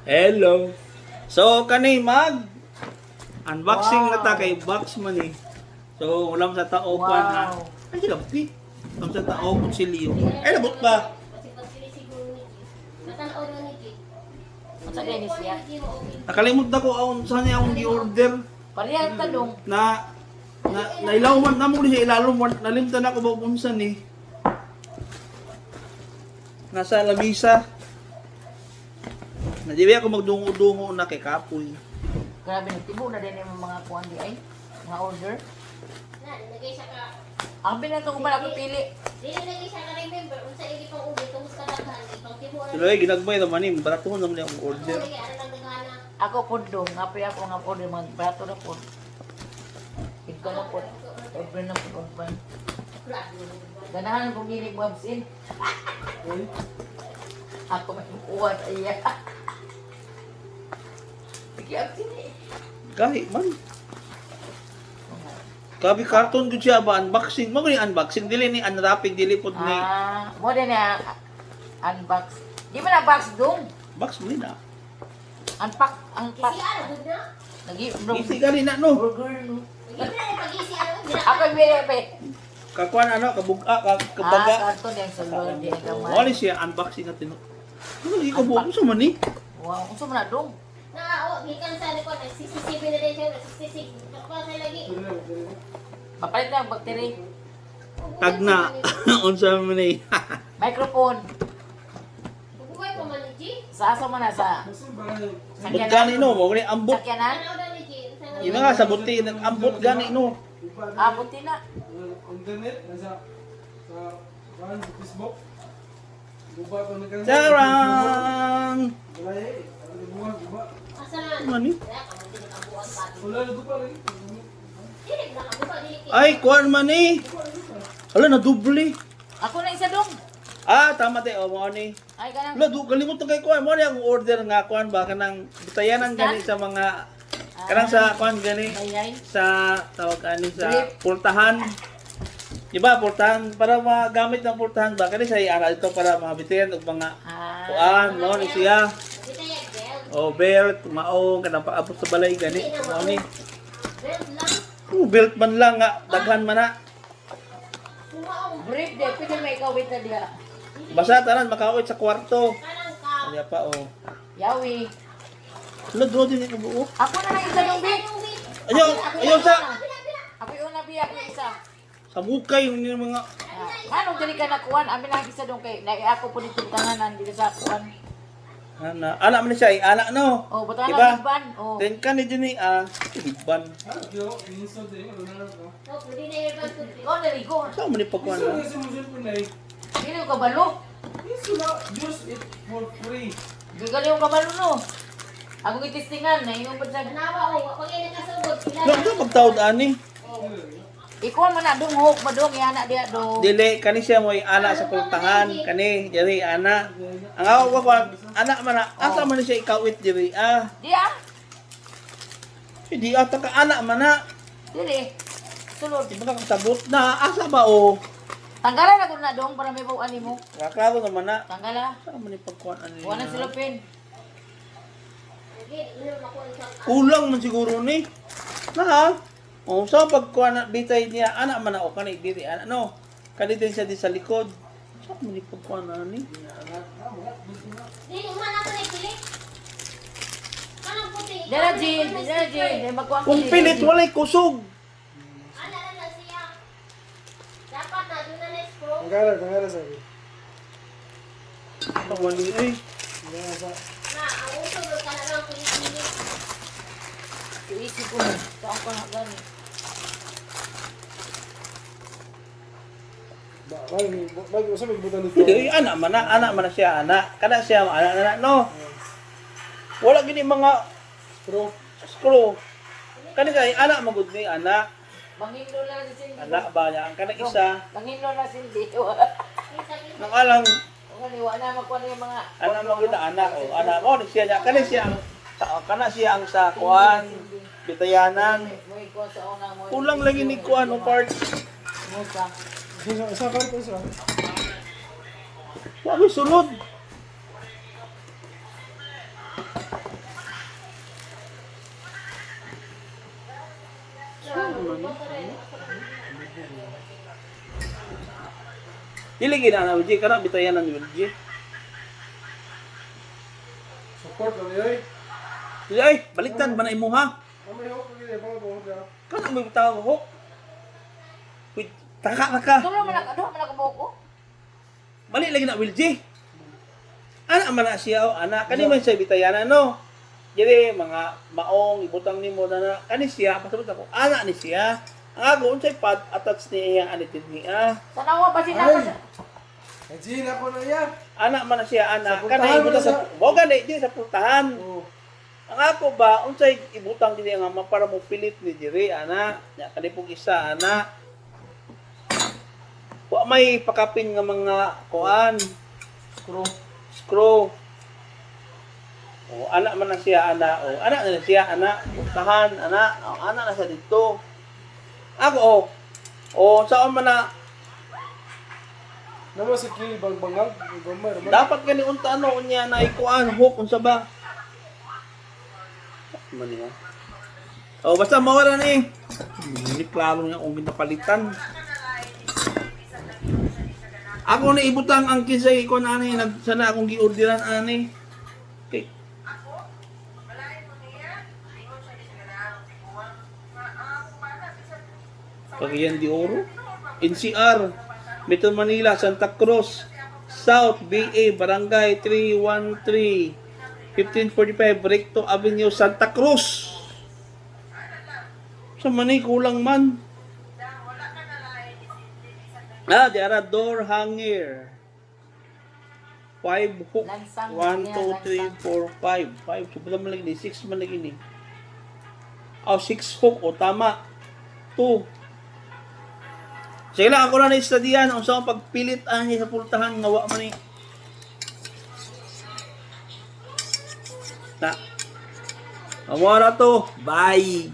Hello. So kani mag unboxing na ta kay box man eh. So ulam sa tao pa na. Ay lampi. Ulam sa tao kutsilyo. Ay labot ba? Unsa gani siya? Nakalimot na ko aun sa niya akong gi-order Parehas talong. na nailawan na mo siya ilalom nalimtan ako ba unsa ni. Nasa lamisa. Nadibi ako magdungo-dungo na kay kapoy. Grabe nagtibo na din yung mga kuan di ay mga order. Na, nagay siya ka. Ang binato ko pala ako pili. Dili nagay siya ka remember unsa ili pang ubi tungod sa daghan ipang tibo ra. Tuloy ginagbay naman ni barato naman akong order. Lagi ara lang daghana. Ako pod dong, ngapi ako nga pod man brato na pod. Ikaw na pod. Order na pod order. Ganahan kong ginig mo absin. Ako may uwan iya. Sige absin eh. Gahi man. Kabi karton gud siya ba unboxing. Mo ni unboxing dili ni unwrapping dili pod ni Mo din na unbox. Di ba na box dong? box mo na. Unpack, unpack. Isi ara gud na. Lagi Isi gali na no. burger no. Lagi na pag-isi ara. Ako bire Kakuan ano kabuga kabaga. karton yung sulod di gamay. Wala siya unboxing natin. Ano gi ko buo sa man ni? Wow, unsa man na dong? Na o gikan sa ni ko na CCTV na din siya CCTV. Kapag sa lagi. Papalit na ang battery. Tagna unsa man ni? Microphone. Buhay pa man ni G. Sa asa man na sa Ambot gani no mo ni ambot. sakyanan? Ano daw ni G? Ina nga sa buti ambot gani no. Abuti na. Internet, nasa Facebook. Guba pa nagkano. Charang. Balay, guba. Asa na? Ano ni? Kaya ka mo din nakabuan pa. Wala na guba lagi. Dili na ka buka dili. Ay kuan man ni. Hala na doble. Ako na isa dong. Tama te o mo ni. Ay kanang Wala, kalimut na kay kuan. Mo ni ang order nga kuan ba kanang bitayanan gani sa mga kanang sa kuan gani bayay. sa tawag ani sa Drip. pultahan. Diba, pultahan para magamit ng pultahan ba kani sa ana dito para mabitayan og mga kuan mo ni siya. Bitayag belt. O belt, maong kanang paabot sa balay gani. Mo ni. Belt lang. Belt man lang nga daghan man na. Kumaong. Brief de, pwede may ikawit na diha. Basta tanan makawit sa kwarto. Kanang ka. Kaya pa o. Yawi. Wala do din ko buo. Ako na lang isa dong big. Ayaw sa Ako yung una biya, ako yung isa. sa mukay yung mga Anong dili ka nakuan? Amin lang isa dong kay ako po dito tanganan dito sa kuan. anak man siya, anak no. Oh, buta Diba? na iban. Oh. Then kan ni dini iban. Yo, insod eh, wala na ako. No, pwede na irban ko. Ikaw na rigo. Sa man ni pagkuan. Insod kasi mo cellphone na eh. Dili ka balo. Insod na, use it for free. Gigali yung kabalo no. Ako gitistingan na yung pa sa Nawa o, pag yan nakasugod, Wala kilala. ka pagtawad ani. ikaw man na dong hok madong yana dia do. Dili kani siya mo anak sa pultahan kani diri anak. Ang ako ko anak man na asa man ni siya ikawit diri Dia. Hindi ata ka anak man na. Dili. Sulod. Di ba ka kasabot na asa ba o? Tanggalan ako na dong para may bawaan mo. Kaklaro naman na. Tanggala. Sa man ni pagkuan ani. Wala sila pen. Sige, inom ako isang Kulang man siguro ni. Na o sa pagkuan na bitay niya anak man na o kani diri anak no. Kani din siya di sa likod. Sa man ni pagkuan ani. Dili man ako na ikilik. Kanang puti. Dala Jin, magkuang Kung pilit walay kusog. Ana na siya. Dapat na doon na scroll. Tangara sabi. Wali ay. Na, ang uso doon ka na lang pilit. Iisip ko na. Saan ko na gani. Bagi usap ibutan dito. Hindi, anak man na siya, anak. Kana siya, anak, no. Wala gini mga Pero screw. Kani kay anak magud ni anak. Mangindo na si Cindy. Anak ba niya? Ang kana isa, Mangindo na si Cindy. nang alang Wala na magkuhan yung mga anak magud na anak o anak mo ni siya niya. Kani siya ang kana siya ang sa kuan bitayanan. May kuha sa unang mo. Kulang lagi ni kuan o parts. Musa. isa ka rin isa. Wa may sulod. Dili gina na Wilji kana bitayan ng Wilji. Support lang yun. Ay, baliktad ba na imo ha? May hope lagi niya. Pang buhok niya. Kana mo bitaw ko. Wait, taka ka. Dulo man ako ko. Bali lagi na Wilji. Ana man na siya o ana kani man siya bitayan no. Dili mga maong ibutang nimo na kani siya pasabot ako. Ana ni siya. Ang ako unsay pad attach ni iya ani niya. Sa nawa ba Ay! sinapa? Najin ako na yan. Ana man na siya ana Sa pultahan kani mo ibutang na sa siya. mo gani di sa pultahan. Oo. Ang ako ba unsay ibutang dili nga para mo pilit ni diri ana nya kani pug isa ana. Wa may pakapin nga mga kuan screw. O anak man na siya ana o anak na siya ana pultahan ana o anak na siya dito. Ako o saan man na Naman si Kili bang-bangag. Gamay naman. dapat gani unta ano unya na ikuan hook unsa ba? Man niya. O basta mawala ni. Hindi klaro niya kung ginapalitan. Ako na ibutang ang kisay ko na ani nagsana akong giorderan ani. Okay. Cagayan de Oro, NCR, Metro Manila, Santa Cruz, South BA, Barangay 313, 1545, Recto Avenue, Santa Cruz. Sa mani kulang man. Di ara door hanger. 5 hook. Lansang 1, niya, 2, 3, 4, 5. 5. Subutan man lagi ni 6 man lagi ni. 6 hook o tama. 2. Sige lang, ako na na-studian kung saan pagpilit niya sa pultahan, ngawa man ni. Na. Amara to. Bye.